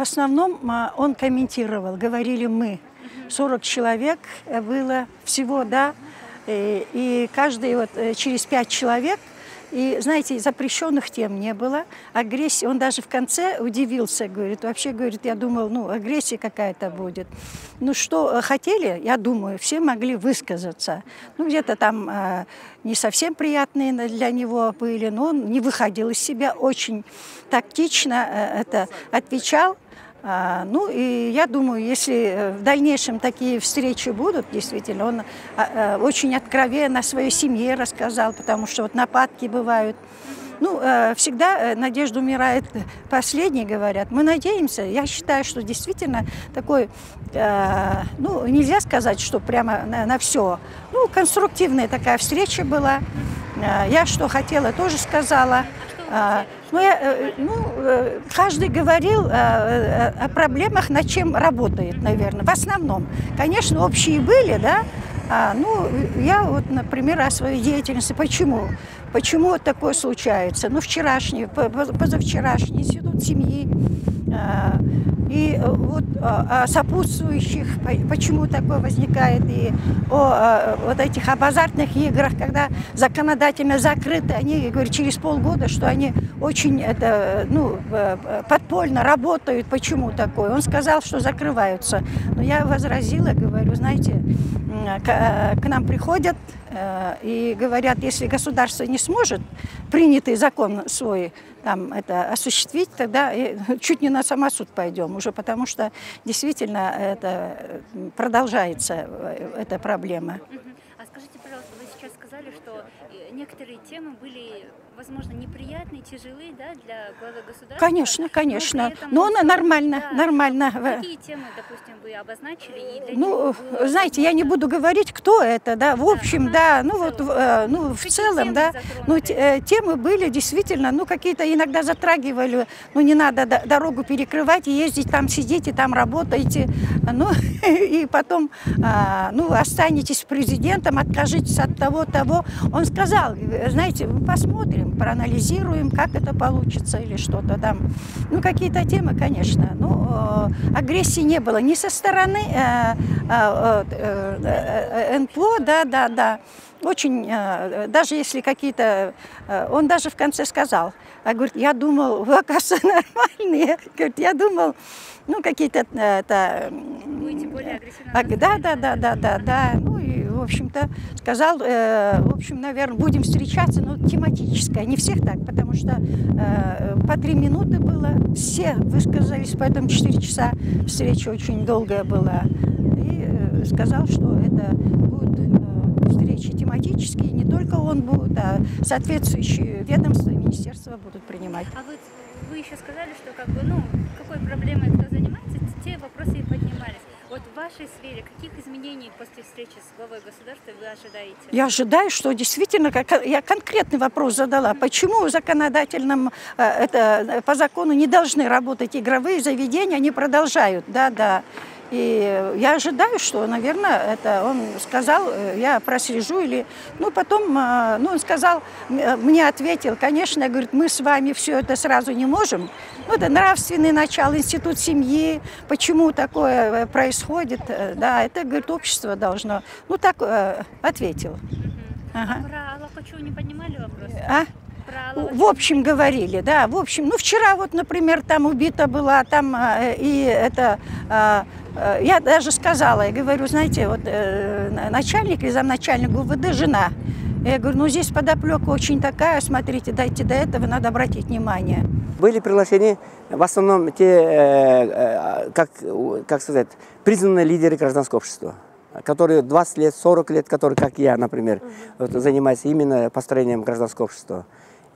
в основном он комментировал, говорили мы. 40 человек было всего, да, и каждый вот через 5 человек. И, знаете, запрещенных тем не было. Агрессии, он даже в конце удивился, говорит, вообще, говорит, я думал, ну, агрессия какая-то будет. Ну, что хотели, я думаю, все могли высказаться. Ну, где-то там не совсем приятные для него были, но он не выходил из себя, очень тактично это отвечал. Ну, и я думаю, если в дальнейшем такие встречи будут, действительно, он очень откровенно о своей семье рассказал, потому что вот нападки бывают. Ну, всегда надежда умирает последней, говорят. Мы надеемся. Я считаю, что действительно такой, ну, нельзя сказать, что прямо на все. Ну, конструктивная такая встреча была. Я что хотела, тоже сказала. Каждый говорил о проблемах, над чем работает, наверное, в основном. Конечно, общие были, да. Ну, я вот, например, о своей деятельности. Почему? Почему вот такое случается? Ну, вчерашний, позавчерашний институт семьи. И вот о сопутствующих, почему такое возникает, и о вот этих об азартных играх, когда законодательно закрыты, они говорят через полгода, что они очень подпольно работают. Почему такое? Он сказал, что закрываются. Но я возразила, говорю, знаете, к нам приходят и говорят, если государство не сможет принятый закон свой там, это осуществить, тогда чуть не на самосуд пойдем уже, потому что действительно это продолжается, эта проблема. А скажите, пожалуйста, вы сейчас сказали, что некоторые темы были, возможно, неприятные, тяжелые, да, для главы государства? Конечно, конечно. Но она нормально, да, нормально. Какие темы, допустим, вы обозначили? И для ну, знаете, я не буду говорить, кто это, да, в общем, да, ну вот, ну, в целом, да, ну, темы были действительно, ну, какие-то иногда затрагивали, ну, не надо дорогу перекрывать и ездить там, сидите, там работаете, ну, и потом, ну, останетесь президентом, откажитесь от того. Он сказал, знаете, мы посмотрим, проанализируем, как это получится или что-то там. Ну, какие-то темы, конечно, но агрессии не было ни со стороны НПО, да. Очень, даже если какие-то... Он даже в конце сказал, говорит, я думал, вы, оказывается, нормальные. Говорит, я думал, ну, какие-то... Будете более агрессивно. Да. Ну, и, в общем-то, сказал, в общем, наверное, будем встречаться, но тематическое. Не всех так, потому что по 3 минуты было, все высказались, поэтому 4 часа встреча очень долгая была. И сказал, что это будут встречи тематические, не только он будет, а соответствующие ведомства и министерства будут принимать. А вы еще сказали, что как бы, ну, какой проблемой кто занимается, те вопросы и поднимались. Вот в вашей сфере каких изменений после встречи с главой государства вы ожидаете? Я ожидаю, что действительно, я конкретный вопрос задала, почему в законодательном, по закону не должны работать игровые заведения, они продолжают, да. И я ожидаю, что, наверное, это он сказал, я прослежу или... Ну, потом, ну, он сказал, мне ответил, конечно, говорит, мы с вами все это сразу не можем. Ну, это нравственный начало, институт семьи, почему такое происходит, да, это, говорит, общество должно. Ну, так ответил. Ага. А про Аллахачу не поднимали вопрос? В общем, говорили, да, в общем, ну, вчера вот, например, там убита была, там, и это, я даже сказала, я говорю, знаете, вот начальник или замначальник ГУВД жена, я говорю, ну, здесь подоплека очень такая, смотрите, дайте до этого, надо обратить внимание. Были приглашены в основном те, как сказать, признанные лидеры гражданского общества, которые 20 лет, 40 лет, которые, как я, например, занимаются именно построением гражданского общества.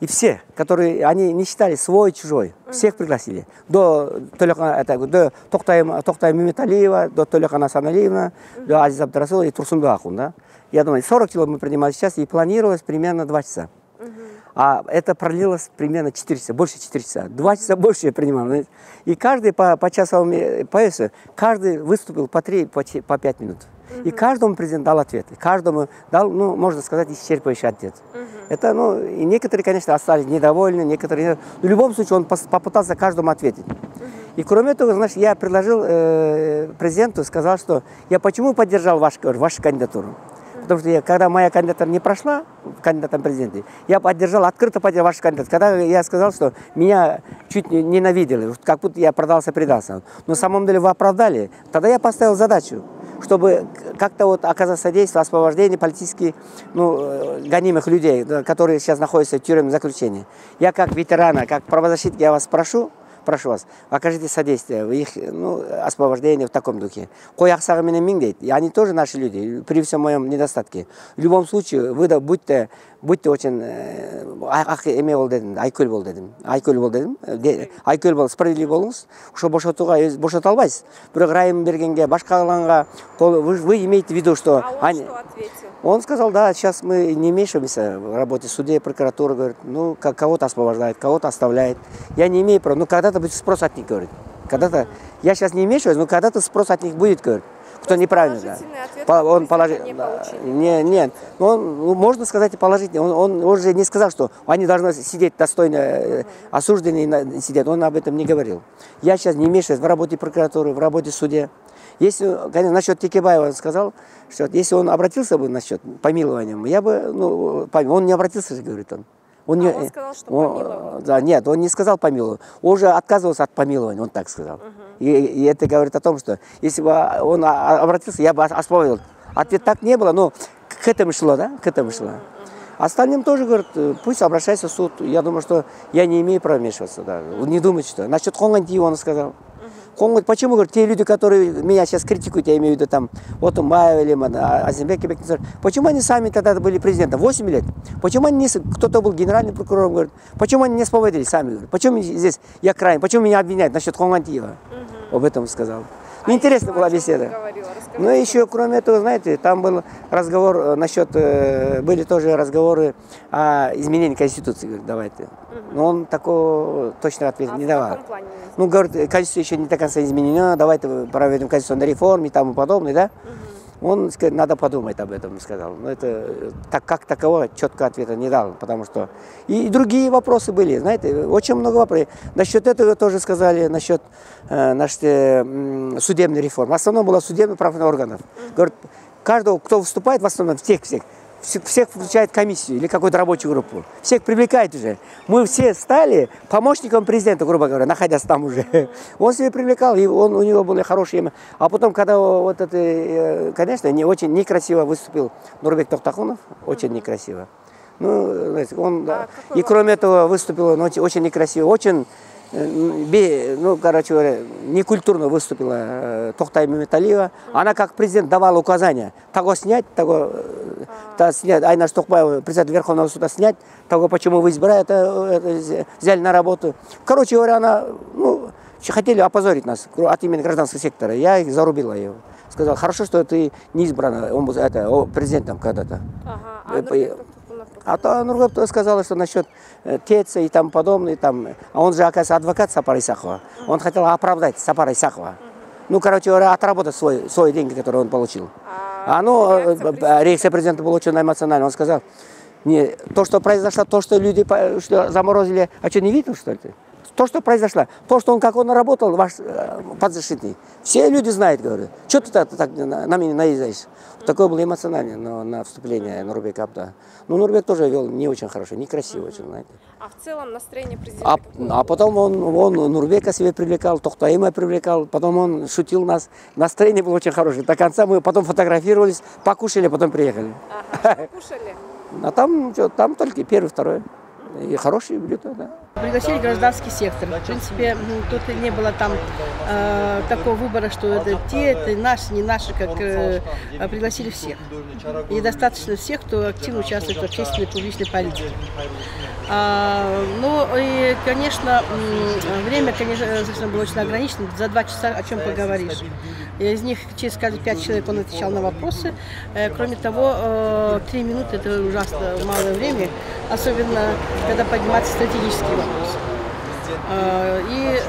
И все, которые, они не считали свой-чужой, всех пригласили. До Токтай Мемиталиева, до Толикана Саналиевна, до Азиза Абдрасулова и Турсунбек Ахун. Да? Я думаю, 40 кило мы принимали сейчас, и планировалось примерно 2 часа. А это продлилось примерно 4 часа, больше 4 часа. 2 часа больше я принимал. И каждый по часовому поясу, каждый выступил по 3, по 5 минут. И каждому президент дал ответ. Каждому дал, ну, можно сказать, исчерпывающий ответ. Это, ну, и некоторые, конечно, остались недовольны, некоторые... В любом случае, он попытался каждому ответить. И кроме того, знаешь, я предложил президенту, сказал, что я почему поддержал вашу кандидатуру. Потому что когда моя кандидатура не прошла, кандидатом президента, я поддержал, открыто поддержал вашу кандидатуру. Когда я сказал, что меня чуть не ненавидели, как будто я предался. Но на самом деле вы оправдали. Тогда я поставил задачу, чтобы как-то вот оказать содействие освобождению политически гонимых людей, которые сейчас находятся в тюремном заключении. Я как ветерана, как правозащитник, я вас прошу вас, окажите содействие в их освобождении в таком духе. И они тоже наши люди, при всем моем недостатке. В любом случае, вы будьте очень справедлив болыңыз, что бошата албайсыз. Бірақ райым бергенге, башқа аланға, вы имеете в виду, что... А он что ответил? Он сказал, да, сейчас мы не вмешиваемся в работе судей, прокуратуры, говорит, кого-то освобождает, кого-то оставляет. Я не имею права, когда-то будет спрос от них, говорит. Когда-то, я сейчас не вмешиваюсь, но когда-то спрос от них будет, говорит. Кто неправильно, да. Он положительный. Нет, можно сказать положительный. Он уже не сказал, что они должны сидеть достойно, осужденные сидят. Он об этом не говорил. Я сейчас не вмешиваюсь в работе прокуратуры, в работе суда. Если, конечно, насчет Текебаева сказал, что если он обратился бы насчет помилования, я бы, он не обратился же, говорит он. Он сказал, что помиловал. Да, нет, он не сказал помиловал. Он уже отказывался от помилования, он так сказал. И это говорит о том, что если бы он обратился, я бы освободил. Ответ так не было, но к этому шло, да, к этому шло. Остальным тоже, говорит, пусть обращается в суд. Я думаю, что я не имею права вмешиваться. Да. Не думайте, что. Насчет Хонгантии он сказал. Почему, говорит, те люди, которые меня сейчас критикуют, я имею в виду там, вот Умаев или Азимбек, почему они сами тогда были президентом? 8 лет. Почему они кто-то был генеральным прокурором, говорит, почему они не освободили сами? Говорит, почему здесь я крайне, почему меня обвиняют насчет Хонгантиева? Об этом сказал. Интересная была беседа. Ну и еще, кроме этого, знаете, там был разговор насчет, были тоже разговоры о изменении Конституции, говорит, давайте. Но он такого точного ответа не давал. Говорит, Конституция еще не до конца изменена, давайте проведем конституционную реформу и тому подобное, да? Он сказал, надо подумать об этом, сказал. Но это как такового четкого ответа не дал, потому что... И другие вопросы были, знаете, очень много вопросов. Насчет этого тоже сказали, насчет судебной реформы. В основном было судебных прав органов. Говорит, каждого, кто выступает, в основном всех включает комиссию или какую-то рабочую группу. Всех привлекает уже. Мы все стали помощником президента, грубо говоря, находясь там уже. Он себя привлекал, и у него было хорошее имя. А потом, когда вот это, конечно, очень некрасиво выступил Нурбек Тохтахунов, очень некрасиво. И кроме этого выступил он очень некрасиво, очень... короче говоря, некультурно выступила Тохтай Меметалиева. Она как президент давала указания. Того снять, снять. Айнаш Тохбаева, председатель Верховного суда, снять. Того, почему вы избираете, это взяли на работу. Короче говоря, она, хотели опозорить нас от имени гражданского сектора. Я их зарубила ее. Сказал, хорошо, что ты не избрана президентом когда-то. А Нургап сказала, что насчет Теца и тому подобное. А он же, оказывается, адвокат Сапара Исахова. Он хотел оправдать Сапара Исахова. Короче говоря, отработать свои деньги, которые он получил. Реакция президента была очень эмоциональная. Он сказал, то, что произошло, то, что люди заморозили, а что, не видел, что ли? То, что произошло, как он работал, ваш подзащитный. Все люди знают, говорю. Что ты так на меня наезжаешь? Такое было эмоциональное на вступление Нурбека Абда. Нурбек тоже вел не очень хорошо, некрасиво очень, знаете. А в целом настроение президента? А потом он Нурбека себе привлекал, Тохтаима привлекал, потом он шутил нас. Настроение было очень хорошее. До конца мы потом фотографировались, покушали, потом приехали. Покушали? А там только первый, второй. И хорошие блюда, да. Пригласили гражданский сектор. В принципе, тут не было там такого выбора, что это те, это наши, не наши, как пригласили всех. И достаточно всех, кто активно участвует в общественной публичной политике. И, конечно, время, конечно, было очень ограничено. За 2 часа о чем поговоришь. Из них через каждые 5 человек он отвечал на вопросы. Кроме того, 3 минуты – это ужасно малое время, особенно когда поднимаются стратегические вопросы. И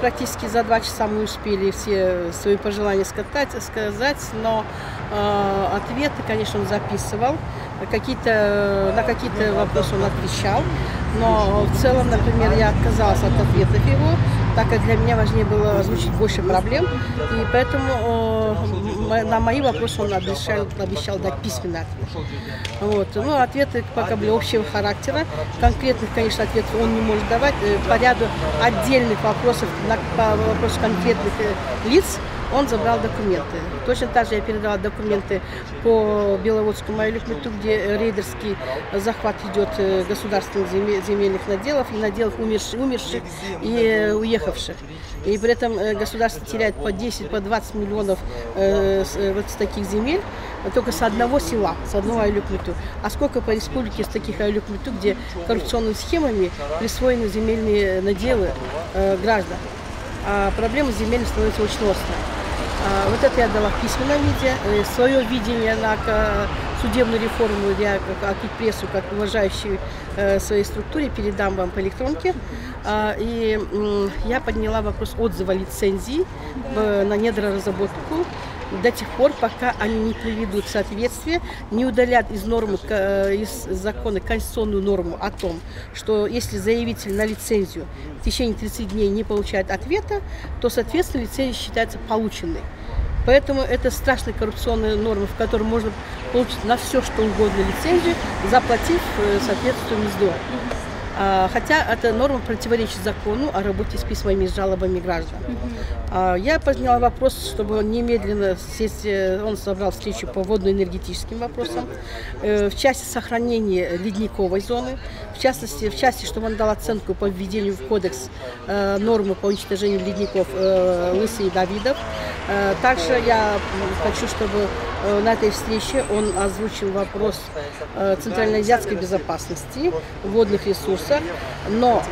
практически за 2 часа мы успели все свои пожелания сказать, но ответы, конечно, он записывал, на какие-то вопросы он отвечал. Но в целом, например, я отказалась от ответов его, так как для меня важнее было озвучить больше проблем. И поэтому на мои вопросы он обещал дать письменный ответ. Вот. Ну, ответы пока были общего характера. Конкретных, конечно, ответов он не может давать. По ряду отдельных вопросов, по вопросу конкретных лиц, он забрал документы. Точно так же я передала документы по Беловодскому аэроклубу, где рейдерский захват идет государственных земельных наделов и наделов умерших и уехавших. И при этом государство теряет по 10, по 20 миллионов вот с таких земель, только с одного села, с одного аэроклуба. А сколько по республике с таких аэроклубов, где коррупционными схемами присвоены земельные наделы граждан. А проблема земель становится очень острой. Вот это я дала в письменном виде. Свое видение на судебную реформу я как прессу, как уважающий своей структуре, передам вам по электронке. И я подняла вопрос отзыва лицензии на недроразработку до тех пор, пока они не приведут в соответствие, не удалят из нормы, из закона конституционную норму о том, что если заявитель на лицензию в течение 30 дней не получает ответа, то, соответственно, лицензия считается полученной. Поэтому это страшная коррупционная норма, в которой можно получить на все, что угодно лицензию, заплатив соответствующую мзду. Хотя эта норма противоречит закону о работе с письмами и с жалобами граждан. Я подняла вопрос, чтобы он немедленно сесть, он собрал встречу по водно-энергетическим вопросам, в части сохранения ледниковой зоны, в части, чтобы он дал оценку по введению в кодекс нормы по уничтожению ледников Лысый и Давидов. Также я хочу, чтобы на этой встрече он озвучил вопрос центральноазиатской безопасности, водных ресурсов, но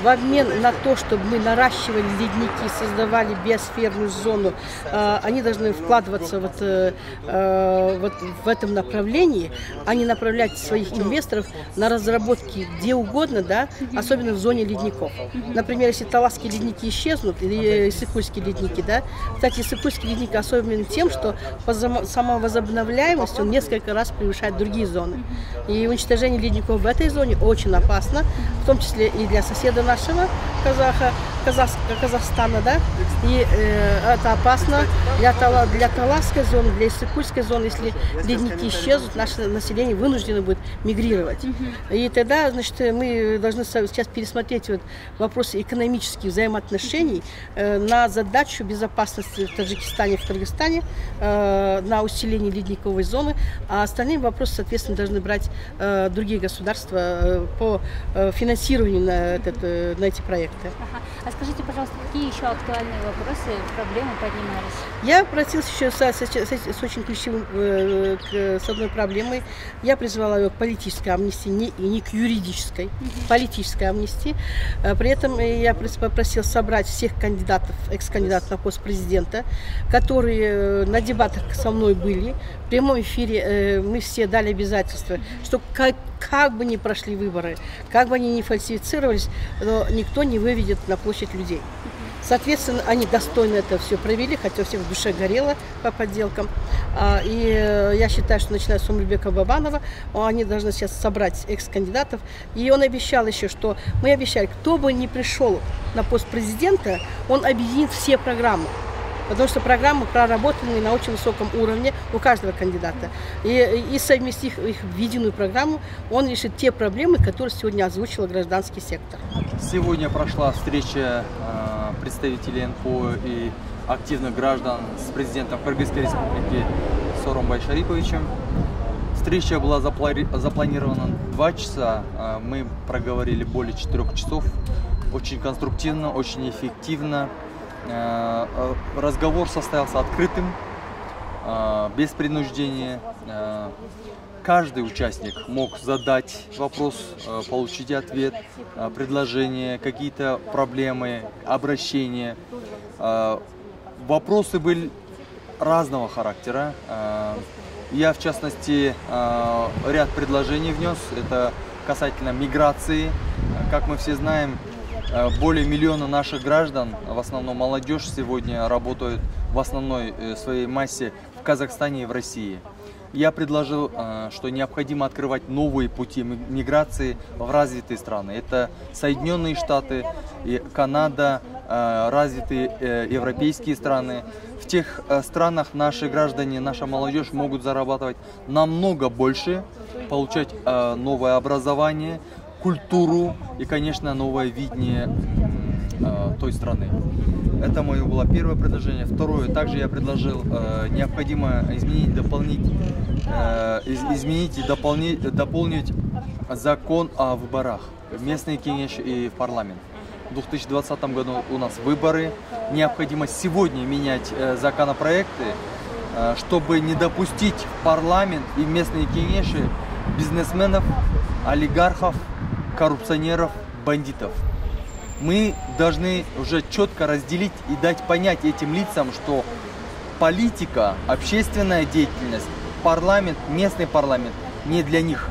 в обмен на то, чтобы мы наращивали ледники, создавали биосферную зону, они должны вкладываться вот в этом направлении, а не направлять своих инвесторов на разработки где угодно, да, особенно в зоне ледников. Например, если таласские ледники исчезнут, или иссыкульские ледники, да. Кстати, иссыкульский ледник особенен тем, что по самовозобновляемости он несколько раз превышает другие зоны. И уничтожение ледников в этой зоне очень опасно, в том числе и для соседа нашего Казахстана, да, и это опасно для таласской зоны, для иссыкульской зоны. Если ледники исчезнут, наше население вынуждено будет мигрировать. И тогда, значит, мы должны сейчас пересмотреть вот вопросы экономических взаимоотношений на задачу безопасности в Таджикистане, в Кыргызстане, на усиление ледниковой зоны, а остальные вопросы, соответственно, должны брать другие государства по финансированию на эти проекты. А скажите, пожалуйста, какие еще актуальные вопросы, проблемы поднимались? Я обратилась еще с очень ключевым, с одной проблемой. Я призвала ее к политической амнистии, не к юридической, политической амнистии. При этом я попросила собрать всех кандидатов, экс-кандидатов на пост президента, которые на дебатах со мной были. В прямом эфире мы все дали обязательство, что как бы ни прошли выборы, как бы они ни фальсифицировались, но никто не выведет на площадь людей. Соответственно, они достойно это все провели, хотя у всех в душе горело по подделкам. И я считаю, что начиная с Умурбека Бабанова, они должны сейчас собрать экс-кандидатов. И он обещал еще, что мы обещали, кто бы ни пришел на пост президента, он объединит все программы. Потому что программы проработаны на очень высоком уровне у каждого кандидата. И совместив их в единую программу, он решит те проблемы, которые сегодня озвучил гражданский сектор. Сегодня прошла встреча представителей НПО и активных граждан с президентом Кыргызской республики Сооронбай Шариповичем. Встреча была запланирована 2 часа, мы проговорили более 4 часов. Очень конструктивно, очень эффективно. Разговор состоялся открытым, без принуждения. Каждый участник мог задать вопрос, получить ответ, предложения, какие-то проблемы, обращения. Вопросы были разного характера. Я, в частности, ряд предложений внес. Это касательно миграции. Как мы все знаем, более 1 миллиона наших граждан, в основном молодежь, сегодня работают в основной своей массе в Казахстане и в России. Я предложил, что необходимо открывать новые пути миграции в развитые страны. Это Соединенные Штаты, Канада, развитые европейские страны. В тех странах наши граждане, наша молодежь могут зарабатывать намного больше, получать новое образование, культуру и, конечно, новое видение той страны. Это мое было первое предложение. Второе, также я предложил, необходимо изменить и дополнить закон о выборах в местный кенеш и в парламент. В 2020 году у нас выборы. Необходимо сегодня менять законопроекты, чтобы не допустить в парламент и в местные кенеши бизнесменов, олигархов, коррупционеров, бандитов. Мы должны уже четко разделить и дать понять этим лицам, что политика, общественная деятельность, парламент, местный парламент не для них.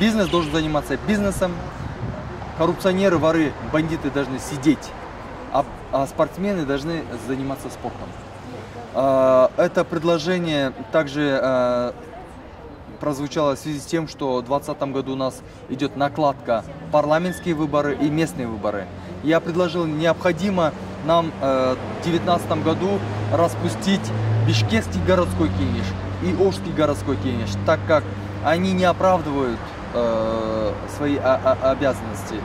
Бизнес должен заниматься бизнесом, коррупционеры, воры, бандиты должны сидеть, а спортсмены должны заниматься спортом. Это предложение также прозвучало в связи с тем, что в 2020 году у нас идет накладка парламентские выборы и местные выборы. Я предложил, необходимо нам в 2019 году распустить Бишкекский городской кенеш и Ошский городской кенеш, так как они не оправдывают свои обязанности.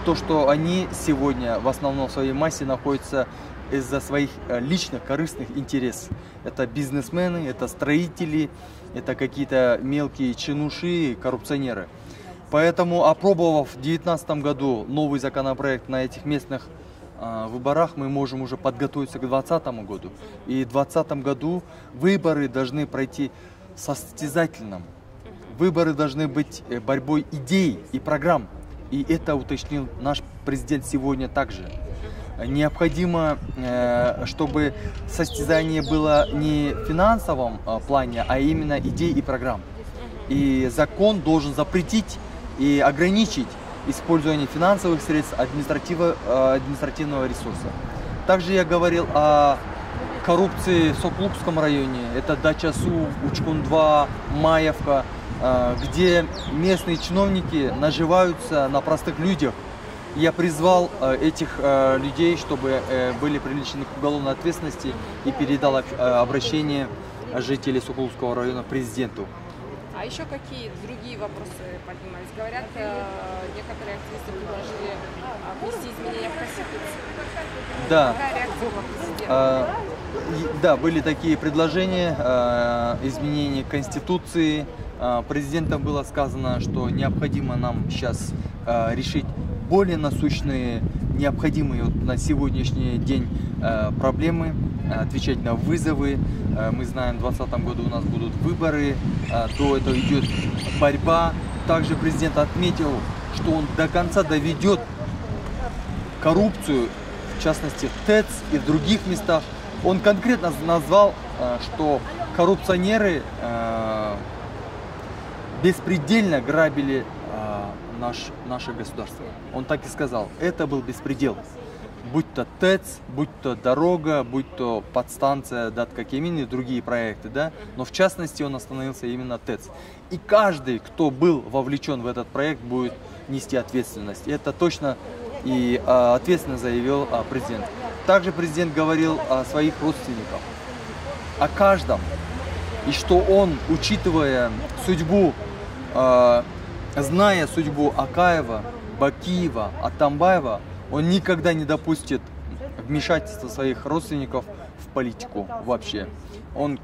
То, что они сегодня в основном в своей массе находятся из-за своих личных корыстных интересов. Это бизнесмены, это строители, это какие-то мелкие чинуши, коррупционеры. Поэтому, опробовав в 2019 году новый законопроект на этих местных выборах, мы можем уже подготовиться к 2020 году. И в 2020 году выборы должны пройти состязательным. Выборы должны быть борьбой идей и программ. И это уточнил наш президент сегодня также. Необходимо, чтобы состязание было не в финансовом плане, а именно идей и программ. И закон должен запретить и ограничить использование финансовых средств административного ресурса. Также я говорил о коррупции в Соклукском районе. Это Дача-Су, Учкун-2, Маевка, где местные чиновники наживаются на простых людях. Я призвал этих людей, чтобы были привлечены к уголовной ответственности, и передал обращение жителей Сокуловского района президенту. А еще какие другие вопросы поднимались? Говорят, некоторые активисты предложили внести изменения в Конституцию. Да. Какая реакция была президента? Да, были такие предложения, изменения Конституции. Президентом было сказано, что необходимо нам сейчас решить более насущные, необходимые на сегодняшний день проблемы, отвечать на вызовы. Мы знаем, в 2020 году у нас будут выборы, до этого идет борьба. Также президент отметил, что он до конца доведет коррупцию, в частности в ТЭЦ и в других местах. Он конкретно назвал, что коррупционеры беспредельно грабили наше государство. Он так и сказал, это был беспредел. Будь то ТЭЦ, будь то дорога, будь то подстанция Даткакемин и другие проекты, да? Но в частности он остановился именно ТЭЦ. И каждый, кто был вовлечен в этот проект, будет нести ответственность. И это точно и ответственно заявил президент. Также президент говорил о своих родственниках, о каждом. И что он, учитывая судьбу, зная судьбу Акаева, Бакиева, Атамбаева, он никогда не допустит вмешательства своих родственников в политику вообще. Он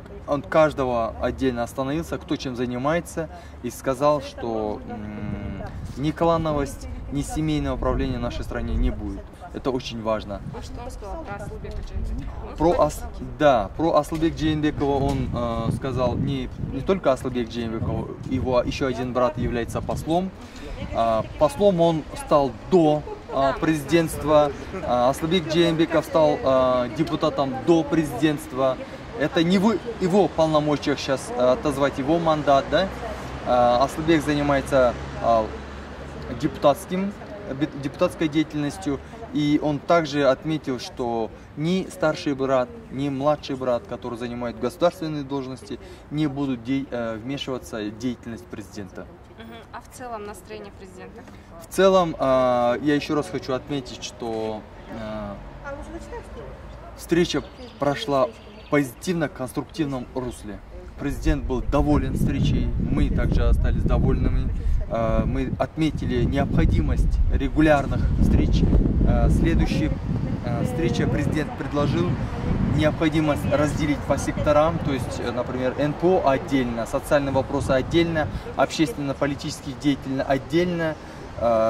каждого отдельно остановился, кто чем занимается, и сказал, что ни клановость, ни семейного управления в нашей стране не будет. Это очень важно. А что он сказал про Аслбека Джейнбекова? Про Аслбека Джейнбекова он сказал не только Аслбек Джейнбеков, его еще один брат является послом. Послом он стал до президентства. Аслбек Джейнбеков стал депутатом до президентства. Это не в его полномочиях сейчас отозвать его мандат, да? Аслбек занимается депутатским депутатской деятельностью. И он также отметил, что ни старший брат, ни младший брат, которые занимают государственные должности, не будут вмешиваться в деятельность президента. А в целом настроение президента? В целом, я еще раз хочу отметить, что встреча прошла в позитивно-конструктивном русле. Президент был доволен встречей, мы также остались довольными. Мы отметили необходимость регулярных встреч. Следующая встреча президент предложил необходимость разделить по секторам, то есть, например, НПО отдельно, социальные вопросы отдельно, общественно-политические деятельность отдельно,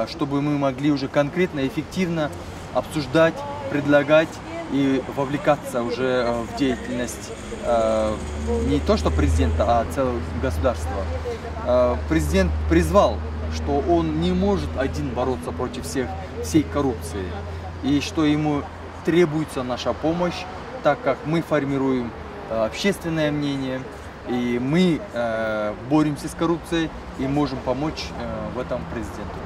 чтобы мы могли уже конкретно, эффективно обсуждать, предлагать и вовлекаться уже в деятельность не то что президента, а целого государства. Президент призвал, что он не может один бороться против всей коррупции, и что ему требуется наша помощь, так как мы формируем общественное мнение, и мы боремся с коррупцией и можем помочь в этом президенту.